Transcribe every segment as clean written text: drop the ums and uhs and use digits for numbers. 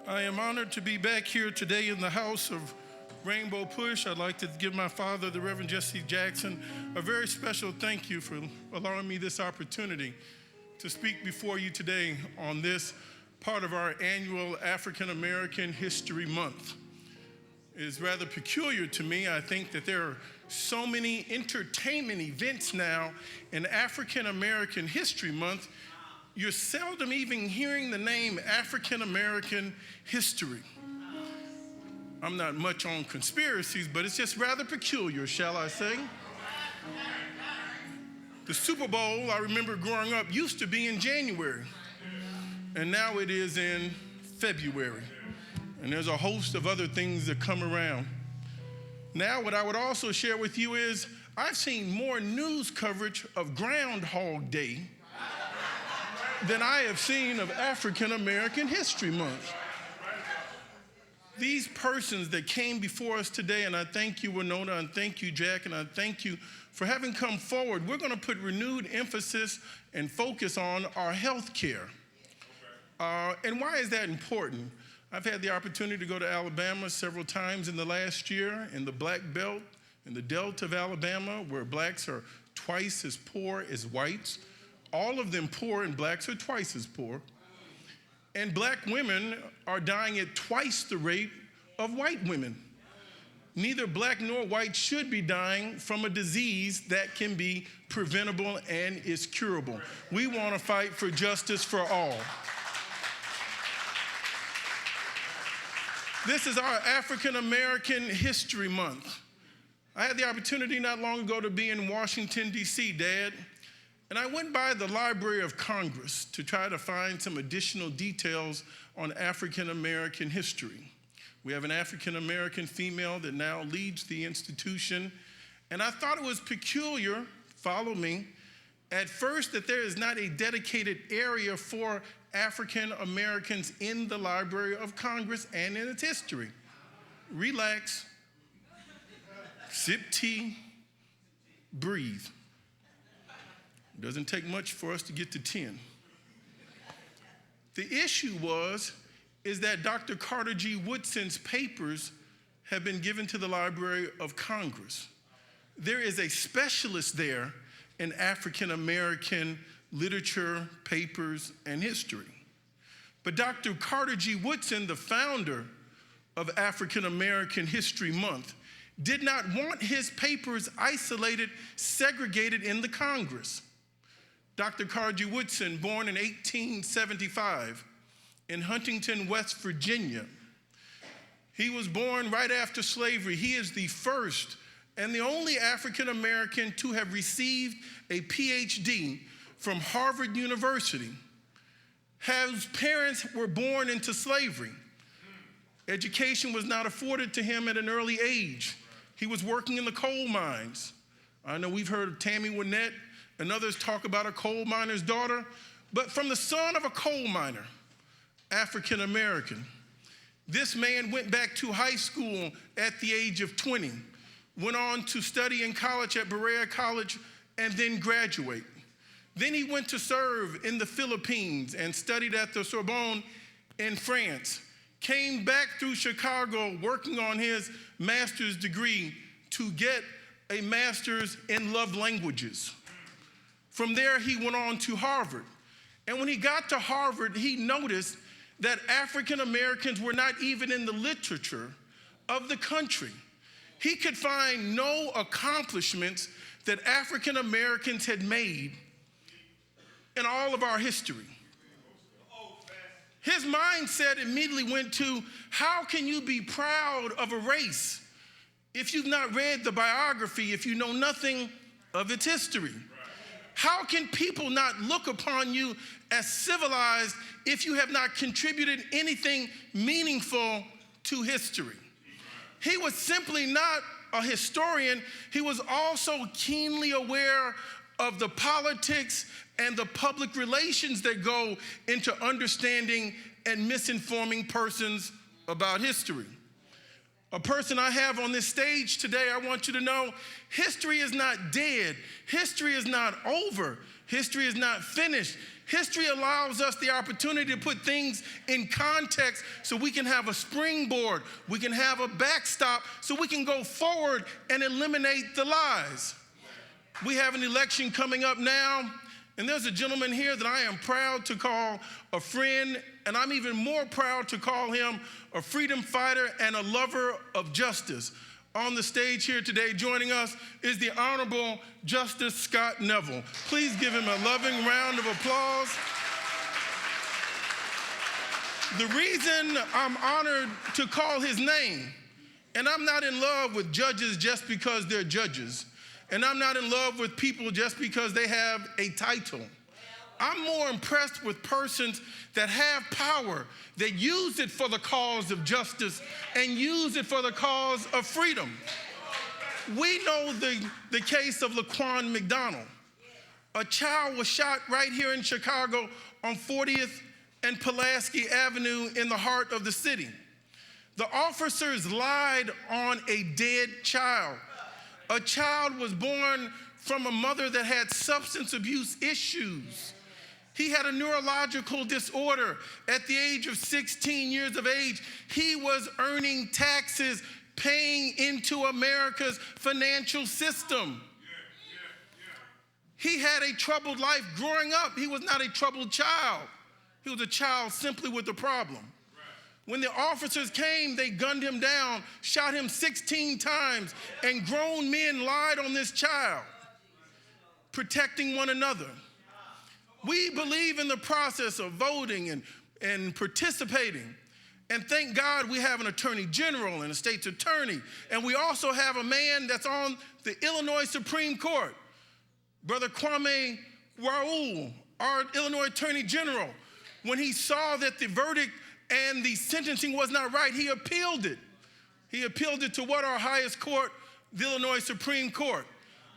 I am honored to be back here today in the house of Rainbow Push. I'd like to give my father, the Reverend Jesse Jackson, a very special thank you for allowing me this opportunity to speak before you today on this part of our annual African American History Month. It is rather peculiar to me. I think that there are so many entertainment events now in African American History Month, you're seldom even hearing the name African American history. I'm not much on conspiracies, but it's just rather peculiar, shall I say? The Super Bowl, I remember growing up, used to be in January, and now it is in February. And there's a host of other things that come around. Now, what I would also share with you is I've seen more news coverage of Groundhog Day than I have seen of African American History Month. These persons that came before us today, and I thank you, Winona, and thank you, Jack, and I thank you for having come forward. We're going to put renewed emphasis and focus on our health care. And why is that important? I've had the opportunity to go to Alabama several times in the last year, in the Black Belt, in the Delta of Alabama, where blacks are twice as poor as whites. All of them poor, and blacks are twice as poor. And black women are dying at twice the rate of white women. Neither black nor white should be dying from a disease that can be preventable and is curable. We want to fight for justice for all. This is our African American History Month. I had the opportunity not long ago to be in Washington, D.C., Dad, and I went by the Library of Congress to try to find some additional details on African American history. We have an African American female that now leads the institution, and I thought it was peculiar, follow me, at first that there is not a dedicated area for African Americans in the Library of Congress and in its history. Relax, sip tea, breathe. It doesn't take much for us to get to 10. The issue is that Dr. Carter G. Woodson's papers have been given to the Library of Congress. There is a specialist there in African American literature, papers, and history. But Dr. Carter G. Woodson, the founder of African American History Month, did not want his papers isolated, segregated in the Congress. Dr. Carter G. Woodson, born in 1875 in Huntington, West Virginia. He was born right after slavery. He is the first and the only African American to have received a PhD from Harvard University, whose parents were born into slavery. Education was not afforded to him at an early age. He was working in the coal mines. I know we've heard of Tammy Wynette and others talk about a coal miner's daughter, but from the son of a coal miner, African American. This man went back to high school at the age of 20, went on to study in college at Berea College, and then graduate. Then he went to serve in the Philippines and studied at the Sorbonne in France. Came back through Chicago working on his master's degree to get a master's in love languages. From there, he went on to Harvard. And when he got to Harvard, he noticed that African Americans were not even in the literature of the country. He could find no accomplishments that African Americans had made in all of our history. His mindset immediately went to, how can you be proud of a race if you've not read the biography, if you know nothing of its history? How can people not look upon you as civilized if you have not contributed anything meaningful to history? He was simply not a historian. He was also keenly aware of the politics and the public relations that go into understanding and misinforming persons about history. A person I have on this stage today, I want you to know, history is not dead. History is not over. History is not finished. History allows us the opportunity to put things in context so we can have a springboard, we can have a backstop, so we can go forward and eliminate the lies. We have an election coming up now, and there's a gentleman here that I am proud to call a friend, and I'm even more proud to call him a freedom fighter and a lover of justice. On the stage here today, joining us is the Honorable Justice Scott Neville. Please give him a loving round of applause. The reason I'm honored to call his name, and I'm not in love with judges just because they're judges, and I'm not in love with people just because they have a title. I'm more impressed with persons that have power, that use it for the cause of justice and use it for the cause of freedom. We know the case of Laquan McDonald. A child was shot right here in Chicago on 40th and Pulaski Avenue in the heart of the city. The officers lied on a dead child. A child was born from a mother that had substance abuse issues. He had a neurological disorder. At the age of 16 years of age, he was earning taxes, paying into America's financial system. He had a troubled life growing up. He was not a troubled child. He was a child simply with a problem. When the officers came, they gunned him down, shot him 16 times, and grown men lied on this child, protecting one another. We believe in the process of voting and participating. And thank God we have an attorney general and a state's attorney. And we also have a man that's on the Illinois Supreme Court, Brother Kwame Raoul, our Illinois attorney general. When he saw that the verdict and the sentencing was not right, he appealed it. He appealed it to what? Our highest court, the Illinois Supreme Court.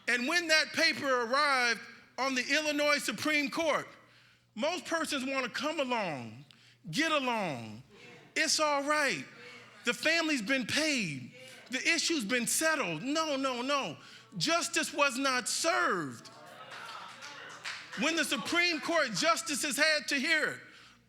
And when that paper arrived on the Illinois Supreme Court, most persons want to come along, get along. It's all right. The family's been paid. The issue's been settled. No. Justice was not served. When the Supreme Court justices had to hear it,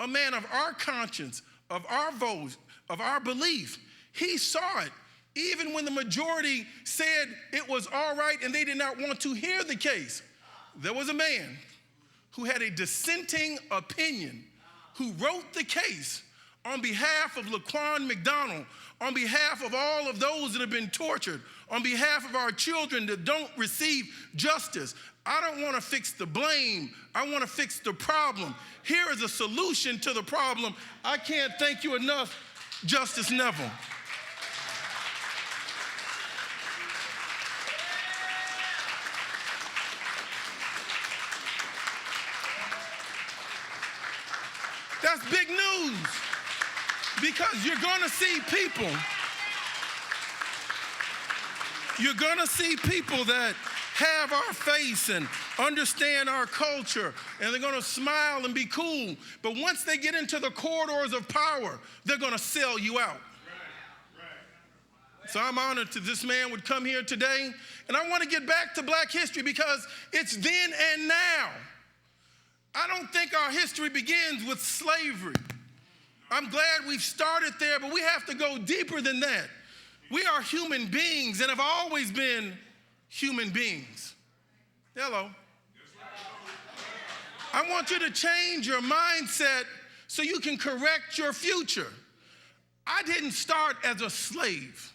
a man of our conscience, of our votes, of our belief, he saw it. Even when the majority said it was all right and they did not want to hear the case, there was a man who had a dissenting opinion, who wrote the case on behalf of Laquan McDonald, on behalf of all of those that have been tortured, on behalf of our children that don't receive justice. I don't want to fix the blame. I want to fix the problem. Here is a solution to the problem. I can't thank you enough, Justice Neville. That's big news, because you're going to see people that have our face and understand our culture, and they're going to smile and be cool. But once they get into the corridors of power, they're going to sell you out. So I'm honored that this man would come here today. And I want to get back to Black history because it's then and now. I don't think our history begins with slavery. I'm glad we've started there, but we have to go deeper than that. We are human beings and have always been human beings. Hello. I want you to change your mindset so you can correct your future. I didn't start as a slave.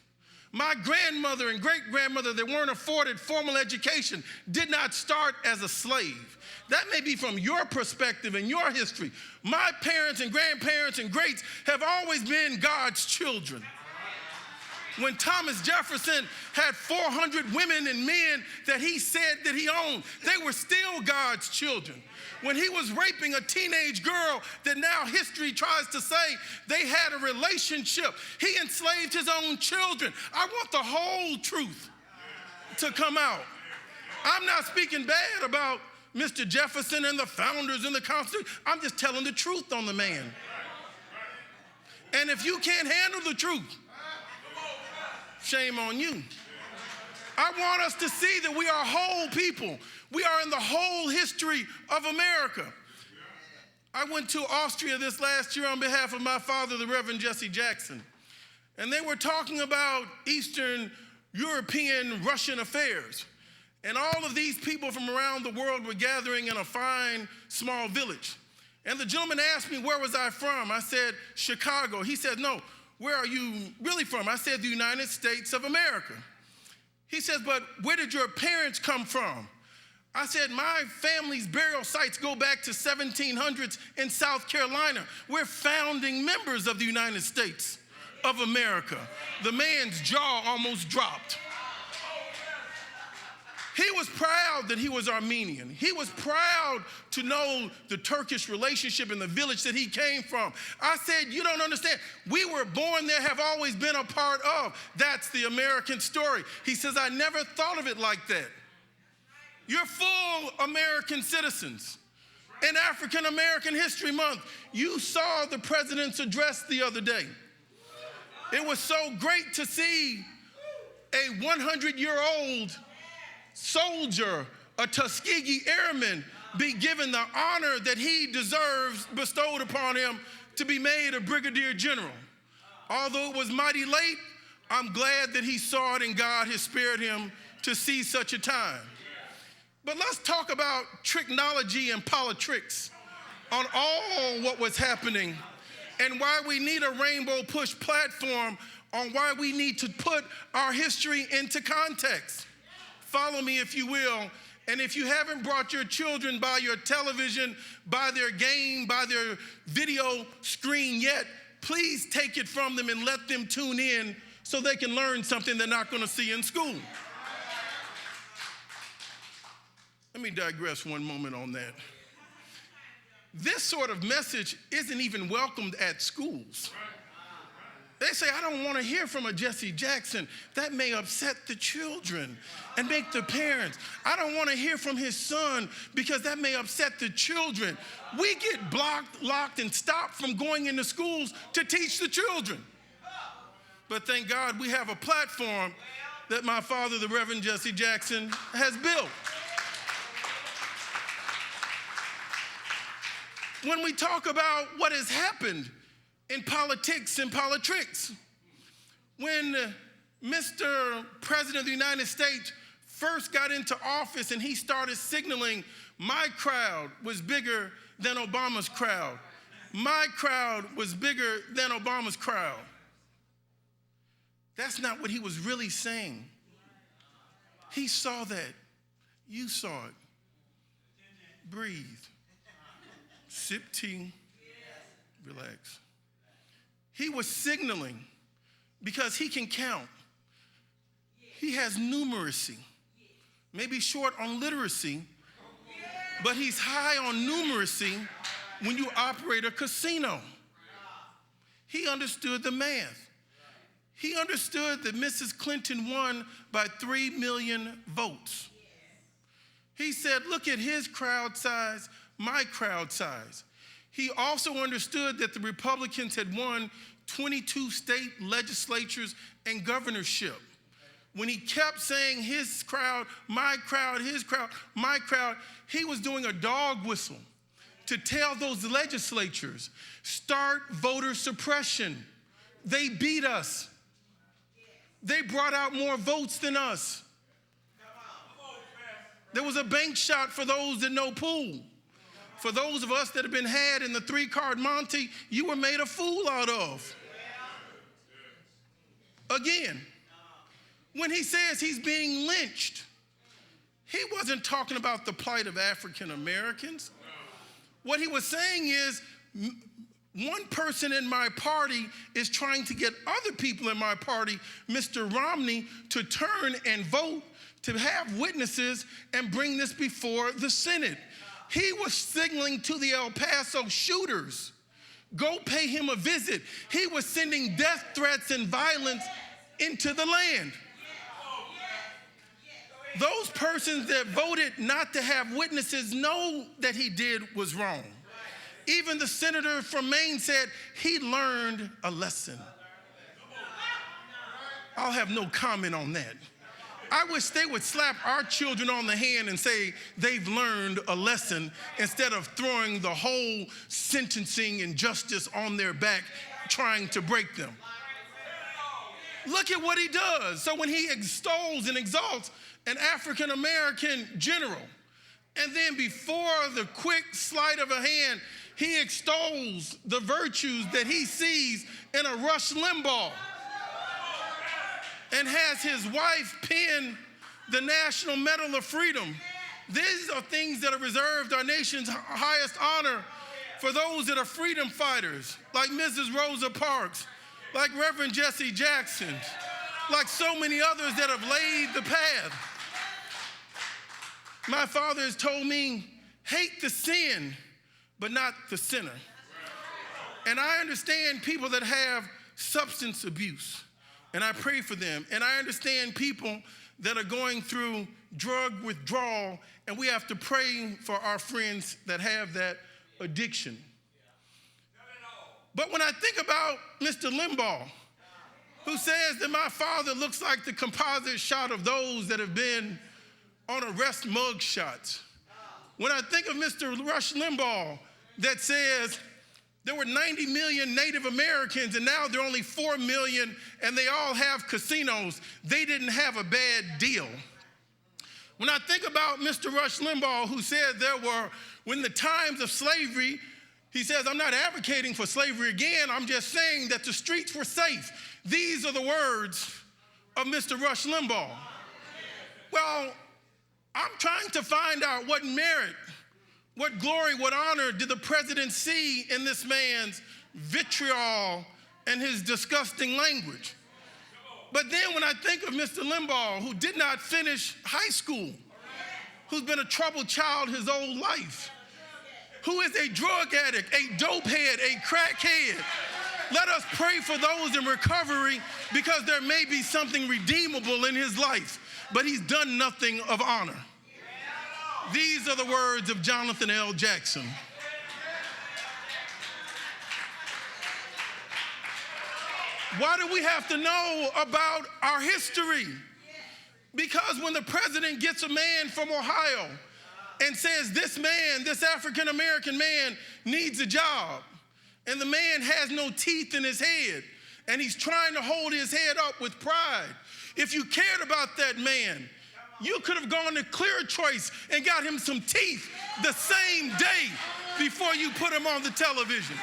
My grandmother and great-grandmother that weren't afforded formal education did not start as a slave. That may be from your perspective and your history. My parents and grandparents and greats have always been God's children. When Thomas Jefferson had 400 women and men that he said that he owned, they were still God's children. When he was raping a teenage girl that now history tries to say they had a relationship, he enslaved his own children. I want the whole truth to come out. I'm not speaking bad about Mr. Jefferson and the founders and the Constitution. I'm just telling the truth on the man. And if you can't handle the truth, shame on you. I want us to see that we are whole people. We are in the whole history of America. I went to Austria this last year on behalf of my father, the Reverend Jesse Jackson, and they were talking about Eastern European Russian affairs. And all of these people from around the world were gathering in a fine, small village. And the gentleman asked me, where was I from? I said, Chicago. He said, no, where are you really from? I said, the United States of America. He says, but where did your parents come from? I said, my family's burial sites go back to 1700s in South Carolina. We're founding members of the United States of America. The man's jaw almost dropped. He was proud that he was Armenian. He was proud to know the Turkish relationship in the village that he came from. I said, you don't understand. We were born there, have always been a part of. That's the American story. He says, I never thought of it like that. You're full American citizens. In African American History Month, you saw the president's address the other day. It was so great to see a 100-year-old soldier, a Tuskegee Airman, be given the honor that he deserves bestowed upon him to be made a brigadier general. Although it was mighty late, I'm glad that he saw it and God has spared him to see such a time. But let's talk about technology and politics on all what was happening and why we need a Rainbow Push platform on why we need to put our history into context. Follow me, if you will. And if you haven't brought your children by your television, by their game, by their video screen yet, please take it from them and let them tune in so they can learn something they're not going to see in school. Let me digress one moment on that. This sort of message isn't even welcomed at schools. They say, I don't want to hear from a Jesse Jackson. That may upset the children and make the parents. I don't want to hear from his son because that may upset the children. We get blocked, locked, and stopped from going into schools to teach the children. But thank God we have a platform that my father, the Reverend Jesse Jackson, has built. When we talk about what has happened in politics and politrics, when Mr. President of the United States first got into office and he started signaling, my crowd was bigger than Obama's crowd. My crowd was bigger than Obama's crowd. That's not what he was really saying. He saw that. You saw it. Breathe. Sip tea. Relax. He was signaling because he can count. He has numeracy. Maybe short on literacy, but he's high on numeracy when you operate a casino. He understood the math. He understood that Mrs. Clinton won by 3 million votes. He said, look at his crowd size, my crowd size. He also understood that the Republicans had won 22 state legislatures and governorship. When he kept saying his crowd, my crowd, his crowd, my crowd, he was doing a dog whistle to tell those legislatures, start voter suppression. They beat us. They brought out more votes than us. There was a bank shot for those that know pool. For those of us that have been had in the 3-card Monte, you were made a fool out of. Again, when he says he's being lynched, he wasn't talking about the plight of African Americans. What he was saying is, one person in my party is trying to get other people in my party, Mr. Romney, to turn and vote to have witnesses and bring this before the Senate. He was signaling to the El Paso shooters, go pay him a visit. He was sending death threats and violence into the land. Those persons that voted not to have witnesses know that he did was wrong. Even the senator from Maine said he learned a lesson. I'll have no comment on that. I wish they would slap our children on the hand and say they've learned a lesson instead of throwing the whole sentencing and justice on their back trying to break them. Look at what he does. So when he extols and exalts an African American general, and then before the quick sleight of a hand, he extols the virtues that he sees in a Rush Limbaugh and has his wife pen the National Medal of Freedom. These are things that are reserved our nation's highest honor for those that are freedom fighters, like Mrs. Rosa Parks, like Reverend Jesse Jackson, like so many others that have laid the path. My father has told me, hate the sin, but not the sinner. And I understand people that have substance abuse, and I pray for them. And I understand people that are going through drug withdrawal, and we have to pray for our friends that have that addiction. But when I think about Mr. Limbaugh, who says that my father looks like the composite shot of those that have been on arrest mug shots. When I think of Mr. Rush Limbaugh that says there were 90 million Native Americans and now there are only 4 million and they all have casinos, they didn't have a bad deal. When I think about Mr. Rush Limbaugh who said there were, when the times of slavery, he says, I'm not advocating for slavery again, I'm just saying that the streets were safe. These are the words of Mr. Rush Limbaugh. Well, I'm trying to find out what merit, what glory, what honor did the president see in this man's vitriol and his disgusting language. But then when I think of Mr. Limbaugh, who did not finish high school, who's been a troubled child his whole life, who is a drug addict, a dope head, a crackhead, let us pray for those in recovery because there may be something redeemable in his life, but he's done nothing of honor. These are the words of Jonathan L. Jackson. Why do we have to know about our history? Because when the president gets a man from Ohio and says this man, this African American man needs a job, and the man has no teeth in his head, and he's trying to hold his head up with pride. If you cared about that man, you could have gone to Clear Choice and got him some teeth the same day before you put him on the television.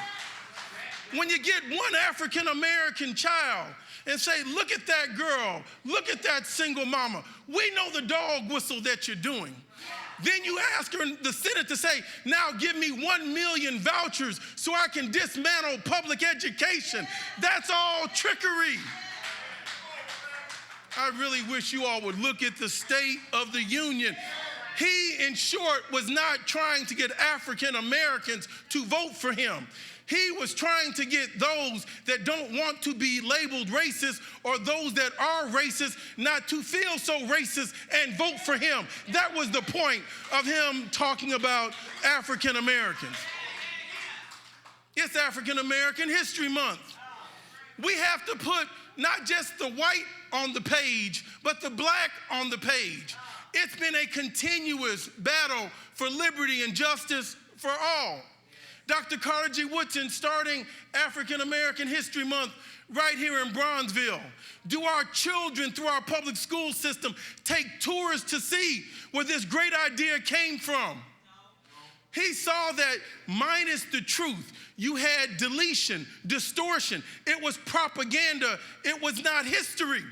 When you get one African American child and say, look at that girl, look at that single mama, we know the dog whistle that you're doing. Then you ask her in the Senate to say, now give me 1 million vouchers so I can dismantle public education. That's all trickery. I really wish you all would look at the State of the Union. He, in short, was not trying to get African Americans to vote for him. He was trying to get those that don't want to be labeled racist or those that are racist not to feel so racist and vote for him. That was the point of him talking about African Americans. It's African American History Month. We have to put not just the white on the page, but the black on the page. It's been a continuous battle for liberty and justice for all. Dr. Carter G. Woodson starting African American History Month right here in Bronzeville. Do our children through our public school system take tours to see where this great idea came from? He saw that minus the truth, you had deletion, distortion. It was propaganda. It was not history.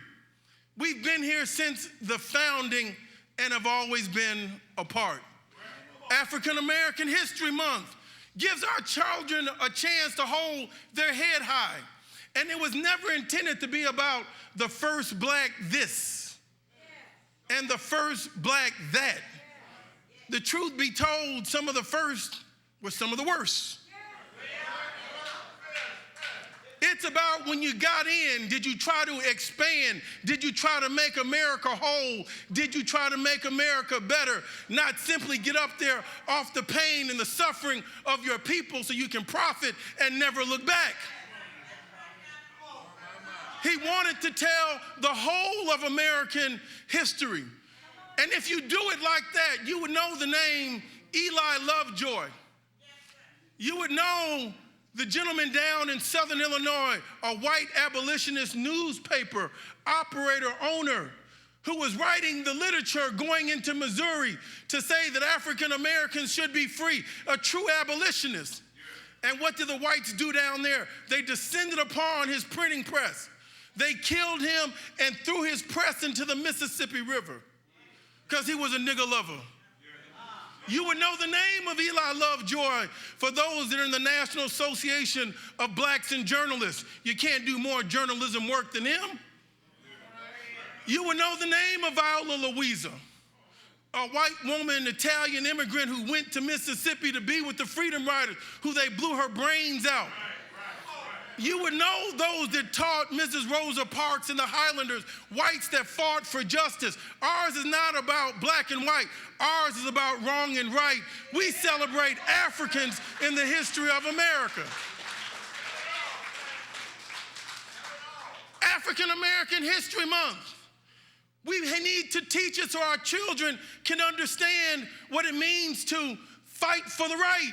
We've been here since the founding and have always been apart. African American History Month gives our children a chance to hold their head high. And it was never intended to be about the first black this and the first black that. The truth be told, some of the first were some of the worst. It's about when you got in, did you try to expand? Did you try to make America whole? Did you try to make America better? Not simply get up there off the pain and the suffering of your people so you can profit and never look back. He wanted to tell the whole of American history. And if you do it like that, you would know the name Eli Lovejoy. You would know the gentleman down in Southern Illinois, a white abolitionist newspaper operator, owner, who was writing the literature going into Missouri to say that African Americans should be free, a true abolitionist. And what did the whites do down there? They descended upon his printing press. They killed him and threw his press into the Mississippi River because he was a nigger lover. You would know the name of Eli Lovejoy for those that are in the National Association of Blacks and Journalists. You can't do more journalism work than him. You would know the name of Viola Louisa, a white woman, Italian immigrant who went to Mississippi to be with the Freedom Riders, who they blew her brains out. You would know those that taught Mrs. Rosa Parks and the Highlanders, whites that fought for justice. Ours is not about black and white. Ours is about wrong and right. We celebrate Africans in the history of America. African American History Month. We need to teach it so our children can understand what it means to fight for the right.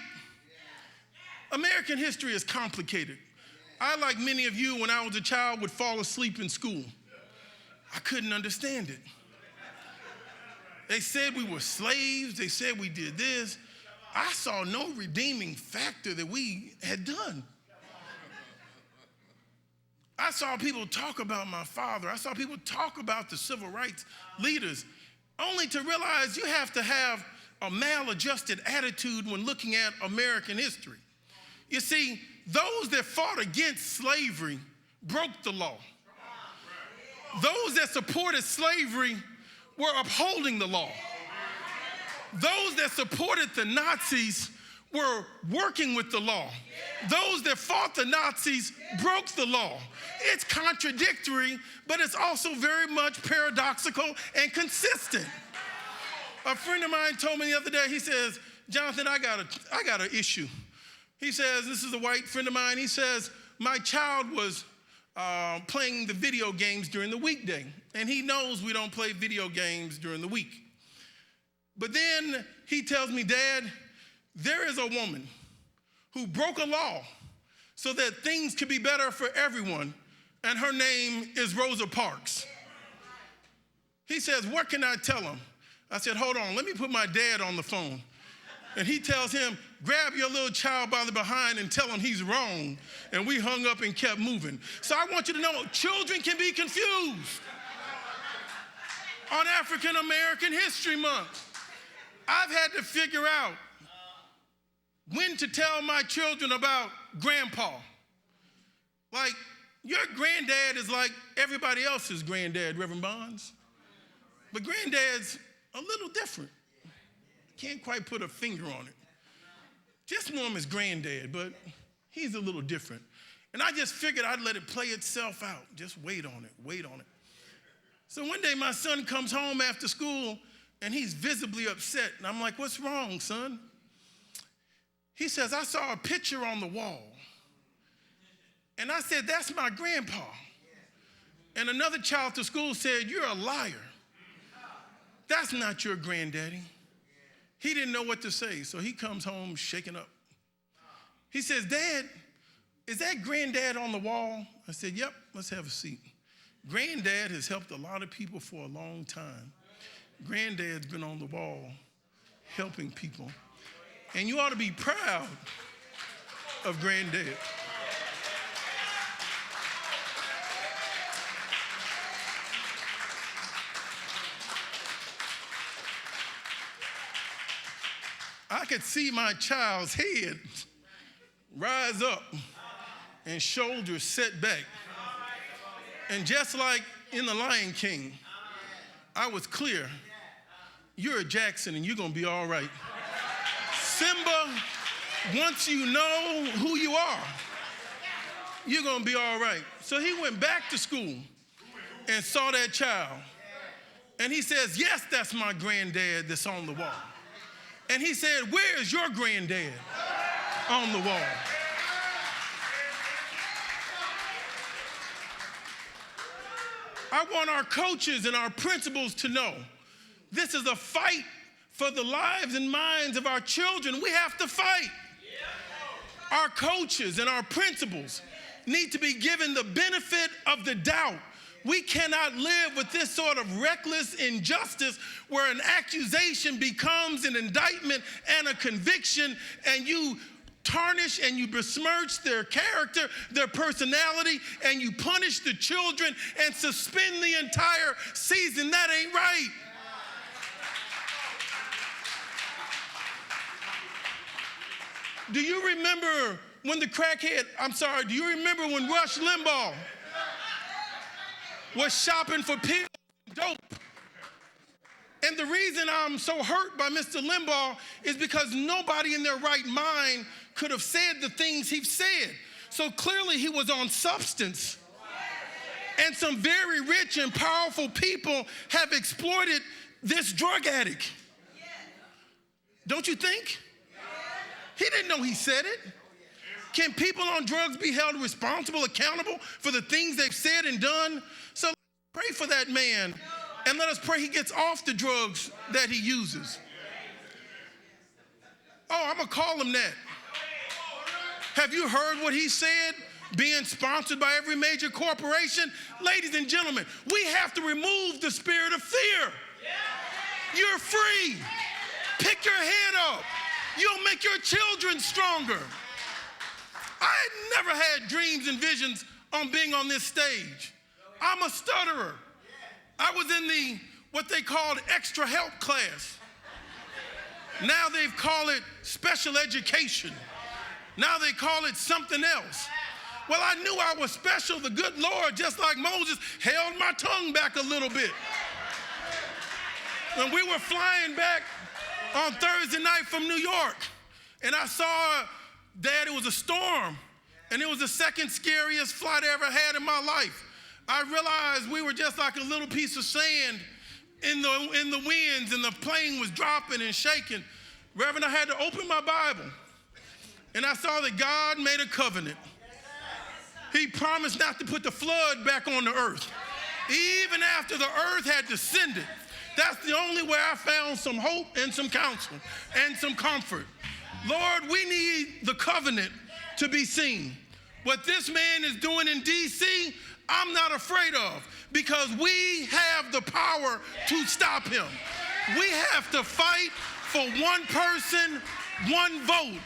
American history is complicated. I, like many of you, when I was a child, would fall asleep in school. I couldn't understand it. They said we were slaves. They said we did this. I saw no redeeming factor that we had done. I saw people talk about my father. I saw people talk about the civil rights leaders, only to realize you have to have a maladjusted attitude when looking at American history. You see, those that fought against slavery broke the law. Those that supported slavery were upholding the law. Those that supported the Nazis were working with the law. Those that fought the Nazis broke the law. It's contradictory, but it's also very much paradoxical and consistent. A friend of mine told me the other day, he says, Jonathan, I got an issue. He says, this is a white friend of mine, he says, my child was playing the video games during the weekday, and he knows we don't play video games during the week. But then he tells me, Dad, there is a woman who broke a law so that things could be better for everyone, and her name is Rosa Parks. He says, what can I tell him? I said, hold on, let me put my dad on the phone. And he tells him, grab your little child by the behind and tell him he's wrong. And we hung up and kept moving. So I want you to know, children can be confused on African American History Month. I've had to figure out when to tell my children about grandpa. Like, your granddad is like everybody else's granddad, Reverend Bonds. But granddad's a little different. Can't quite put a finger on it. Just know him as granddad, but he's a little different. And I just figured I'd let it play itself out. Just wait on it, wait on it. So one day my son comes home after school and he's visibly upset. And I'm like, what's wrong, son? He says, I saw a picture on the wall. And I said, that's my grandpa. And another child to school said, you're a liar. That's not your granddaddy. He didn't know what to say, so he comes home shaking up. He says, Dad, is that granddad on the wall? I said, yep, let's have a seat. Granddad has helped a lot of people for a long time. Granddad's been on the wall helping people. And you ought to be proud of granddad. I could see my child's head rise up and shoulders set back. And just like in The Lion King, I was clear, you're a Jackson and you're gonna be all right. Simba, once you know who you are, you're gonna be all right. So he went back to school and saw that child. And he says, yes, that's my granddad that's on the wall. And he said, where's your granddad on the wall? I want our coaches and our principals to know this is a fight for the lives and minds of our children. We have to fight. Our coaches and our principals need to be given the benefit of the doubt. We cannot live with this sort of reckless injustice where an accusation becomes an indictment and a conviction, and you tarnish and you besmirch their character, their personality, and you punish the children and suspend the entire season. That ain't right. Do you remember when do you remember when Rush Limbaugh was shopping for pills and dope? And the reason I'm so hurt by Mr. Limbaugh is because nobody in their right mind could have said the things he said. So clearly he was on substance. And some very rich and powerful people have exploited this drug addict. Don't you think? He didn't know he said it. Can people on drugs be held responsible, accountable for the things they've said and done? So let's pray for that man, and let us pray he gets off the drugs that he uses. Oh, I'm going to call him that. Have you heard what he said? Being sponsored by every major corporation? Ladies and gentlemen, we have to remove the spirit of fear. You're free. Pick your head up. You'll make your children stronger. I had never had dreams and visions on being on this stage. I'm a stutterer. I was in what they called extra help class. Now they've called it special education. Now they call it something else. Well, I knew I was special. The good Lord, just like Moses, held my tongue back a little bit. When we were flying back on Thursday night from New York, and I saw, Dad, it was a storm, and it was the second scariest flight I ever had in my life. I realized we were just like a little piece of sand in the winds, and the plane was dropping and shaking. Reverend, I had to open my Bible, and I saw that God made a covenant. He promised not to put the flood back on the earth, even after the earth had descended. That's the only way I found some hope and some counsel and some comfort. Lord, we need the covenant to be seen. What this man is doing in D.C., I'm not afraid of, because we have the power to stop him. We have to fight for one person, one vote.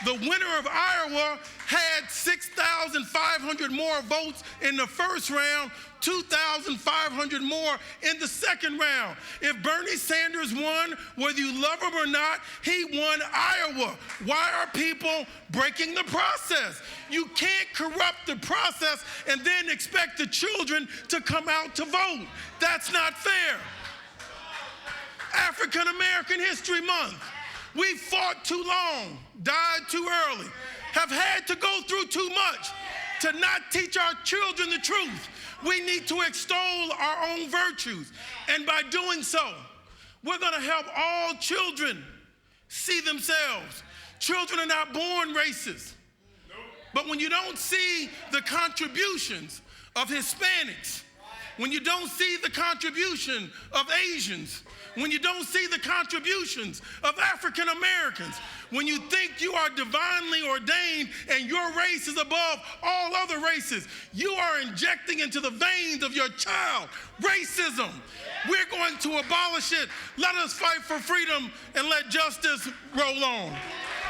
The winner of Iowa had 6,500 more votes in the first round, 2,500 more in the second round. If Bernie Sanders won, whether you love him or not, he won Iowa. Why are people breaking the process? You can't corrupt the process and then expect the children to come out to vote. That's not fair. African American History Month. We fought too long, died too early, have had to go through too much to not teach our children the truth. We need to extol our own virtues. And by doing so, we're going to help all children see themselves. Children are not born racist. But when you don't see the contributions of Hispanics, when you don't see the contribution of Asians, when you don't see the contributions of African Americans, when you think you are divinely ordained and your race is above all other races, you are injecting into the veins of your child racism. We're going to abolish it. Let us fight for freedom and let justice roll on.